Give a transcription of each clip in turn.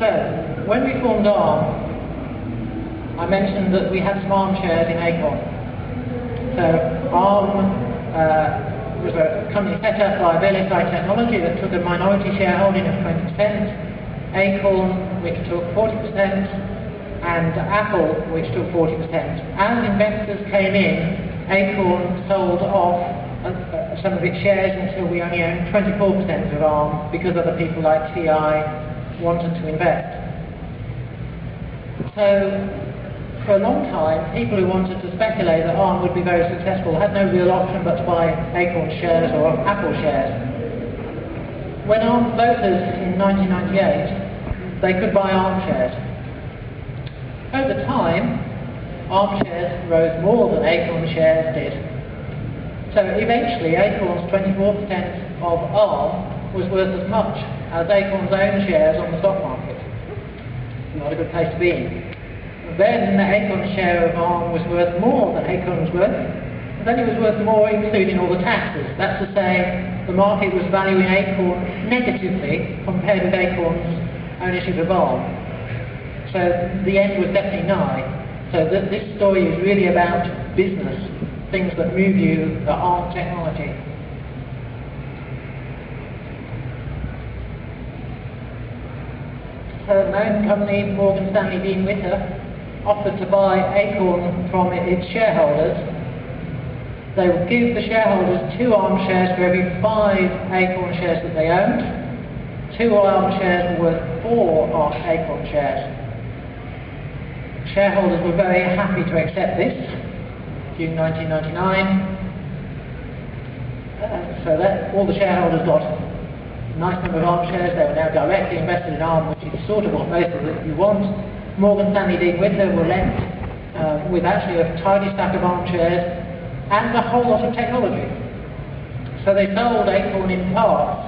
So, when we formed ARM, I mentioned that we had some ARM shares in Acorn. So, ARM was a company set up by VLSI Technology that took a minority shareholding of 20%, Acorn, which took 40%, and Apple, which took 40%. As investors came in, Acorn sold off some of its shares until we only owned 24% of ARM because other people like TI wanted to invest. So, for a long time, people who wanted to speculate that ARM would be very successful had no real option but to buy Acorn shares or Apple shares. When ARM floated in 1998, they could buy ARM shares. Over time, ARM shares rose more than Acorn shares did. So eventually, Acorn's 24% of ARM was worth as much as Acorn's own shares on the stock market. Not a good place to be in. Then Acorn's share of ARM was worth more than Acorn was worth. And then it was worth more including all the taxes. That's to say, the market was valuing Acorn negatively compared with Acorn's ownership of ARM. So the end was definitely nigh. So this story is really about business, things that move you, the ARM technology. So my own company, Morgan Stanley Dean Witter, offered to buy Acorn from its shareholders. They would give the shareholders 2 ARM shares for every 5 Acorn shares that they owned. 2 ARM shares were worth 4 Acorn shares. Shareholders were very happy to accept this, June 1999. So that all the shareholders got a nice number of ARM shares. They were now directly invested in ARM, which is sort of what most of you want. Morgan Stanley Dean Witter were left with actually a tidy stack of ARM shares and a whole lot of technology. So they sold Acorn in parts.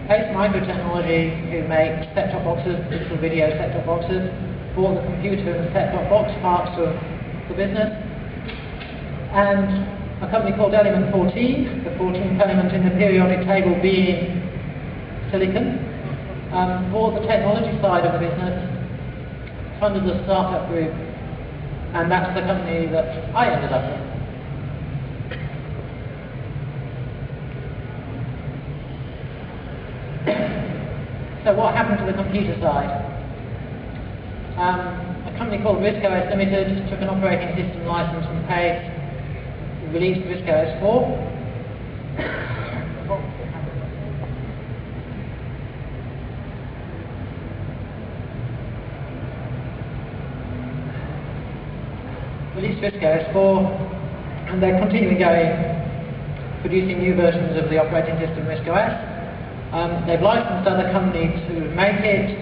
Pace Microtechnology, who make set-top boxes, digital video set-top boxes, bought the computer and set-top box parts of the business. And a company called Element 14, the 14th element in the periodic table being silicon, bought the technology side of the business, funded the startup group, and that's the company that I ended up in. So what happened to the computer side? A company called RISC-OS Limited took an operating system license from Pace, released RISC-OS 4. Released RISC-OS 4, and they're continuing going, producing new versions of the operating system RISC-OS. They've licensed other companies to make it.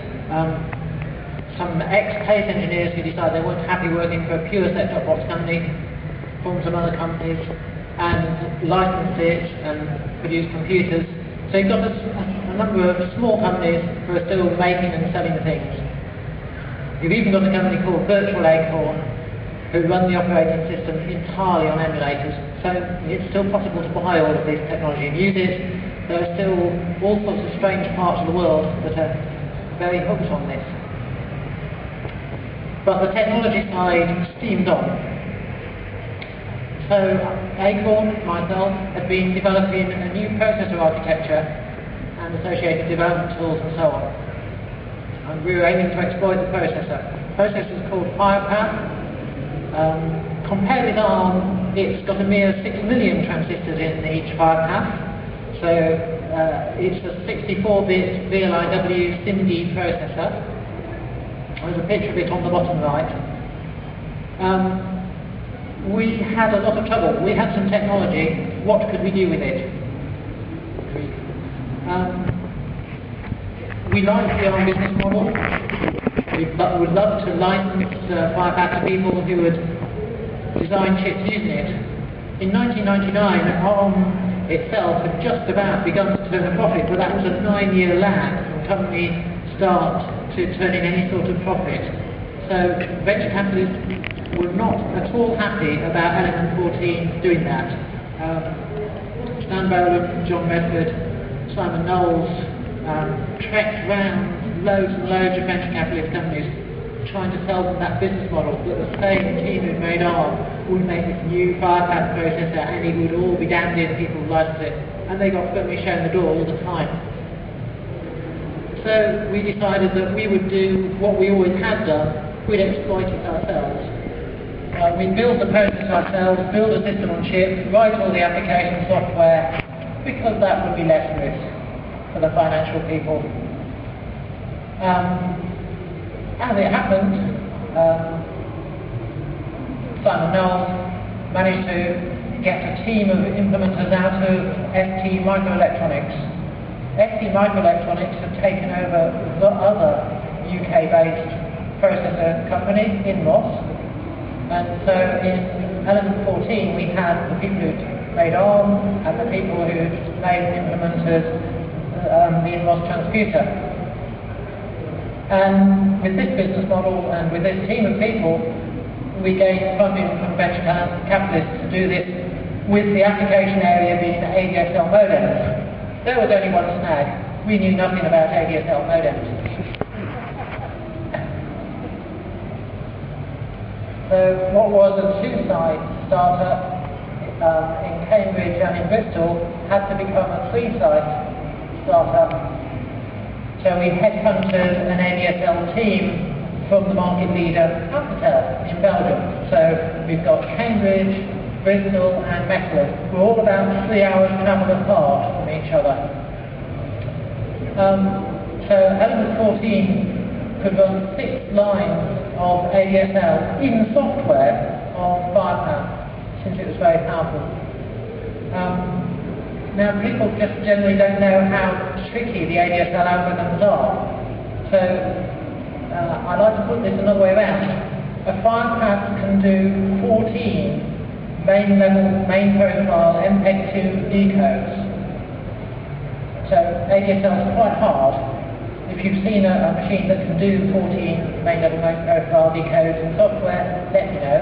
Some ex-Pace engineers who decided they weren't happy working for a pure set-top box company formed some other companies and licensed it and produced computers. So you've got a number of small companies who are still making and selling things. You've even got a company called Virtual Acorn who run the operating system entirely on emulators. So it's still possible to buy all of this technology and use it. There are still all sorts of strange parts of the world that are very hooked on this. But the technology side steamed on. So Acorn, myself, had been developing a new processor architecture and associated development tools and so on. And we were aiming to exploit the processor. The processor is called Firepower. Compared with ARM, it's got a mere 6 million transistors in each Firepower. So it's a 64-bit VLIW SIMD processor. There's a picture of it on the bottom right. We had a lot of trouble. We had some technology. What could we do with it? We liked the ARM business model. We would love to license Firepower to people who would design chips using it. In 1999, ARM itself had just about begun to turn a profit, but that was a 9-year lag from company start to turning any sort of profit. So venture capitalists were not at all happy about Element 14 doing that. Stan Boland, John Medford, Simon Knowles trekked round loads and loads of venture capitalist companies trying to sell them that business model, that the same team who made ARM would make this new five-path processor and it would all be damned in, people would license it. And they got firmly shown the door all the time. So we decided that we would do what we always had done, we'd exploit it ourselves. We'd build the processor ourselves, build a system on chip, write all the application software, because that would be less risk for the financial people. As it happened, Simon Knowles managed to get a team of implementers out of ST Microelectronics. ST Microelectronics had taken over the other UK-based processor company, Inmos, and so in element 14 we had the people who'd made ARM and the people who'd made and implemented the Inmos transputer. And with this business model and with this team of people, we gained funding from venture capitalists to do this with the application area being ADSL modems. There was only one snag. We knew nothing about ADSL modems. So what was a two-side startup in Cambridge and in Bristol had to become a three-side startup. So we headhunted an ADSL team from the market leader, Alcatel, in Belgium. So we've got Cambridge, Bristol and Mechelen. We're all about 3 hours travel apart from each other. So element 14 could run 6 lines of ADSL in software on firepower, since it was very powerful. Now people just generally don't know how tricky the ADSL algorithms are. So I like to put this another way around. A firepath can do 14 main profile MPEG-2 decodes. So ADSL is quite hard. If you've seen a machine that can do 14 main profile decodes in software, let me know.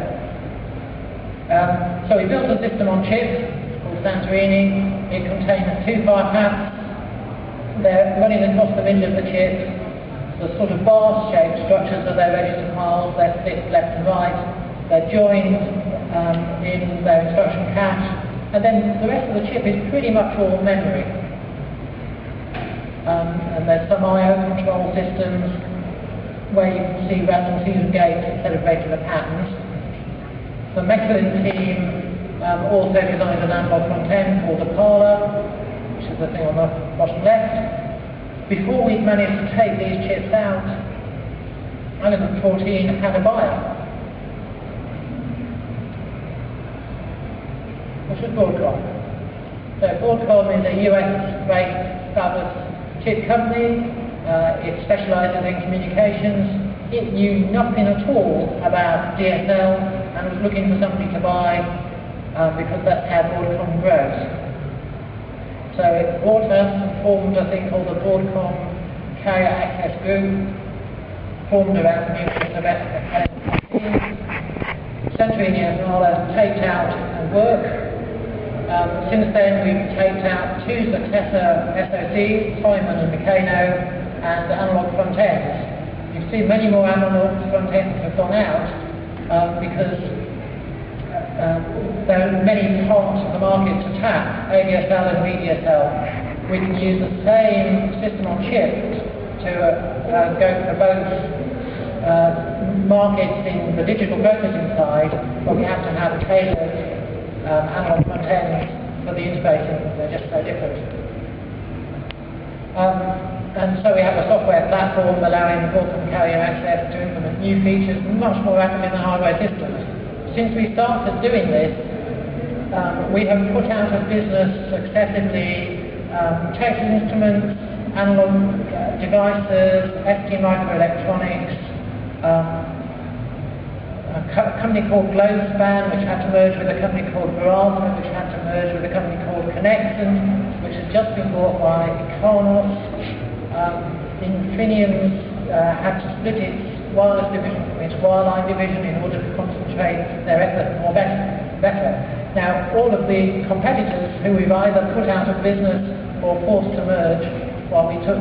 So we built a system on chip called Santorini. It contains 2 firepaths. They're running across the middle of the chip. The sort of bar-shaped structures of their register files, they're split left and right. They're joined in their instruction cache, and then the rest of the chip is pretty much all memory. And there's some I/O control systems where you can see random series gates instead of regular patterns. The Mechelen team also designed an analog front end called the Parler, which is the thing on the bottom left. Before we'd managed to take these chips out, element 14 had a buyer, which was Broadcom. So Broadcom is a US-based fabless chip company. It specialises in communications. It knew nothing at all about DSL and was looking for somebody to buy because that's how Broadcom grows. So it bought us and formed a thing called the Broadcom Carrier Access Group, formed around the nucleus of Santorini and Nala taped out and work. Since then we've taped out 2 successor SoCs, Simon and Mikano, and analog front ends. You've seen many more analog front ends have gone out because there are many parts of the market to tap, ADSL and VDSL. We can use the same system on chip to go for both markets in the digital processing side, but we have to have tailored analog front ends for the interfacing. They're just so different. And so we have a software platform allowing Broadcom Carrier Access to implement new features much more rapidly than hardware systems. Since we started doing this, we have put out of business successively Texas Instruments, analog devices, ST Microelectronics, a company called Globespan, which had to merge with a company called Broadcom, which had to merge with a company called Connexon, which has just been bought by Acorn. Infineum had to split its wireless division from its wireline division in order to concentrate their effort more better. Now, all of the competitors who we've either put out of business or forced to merge while we took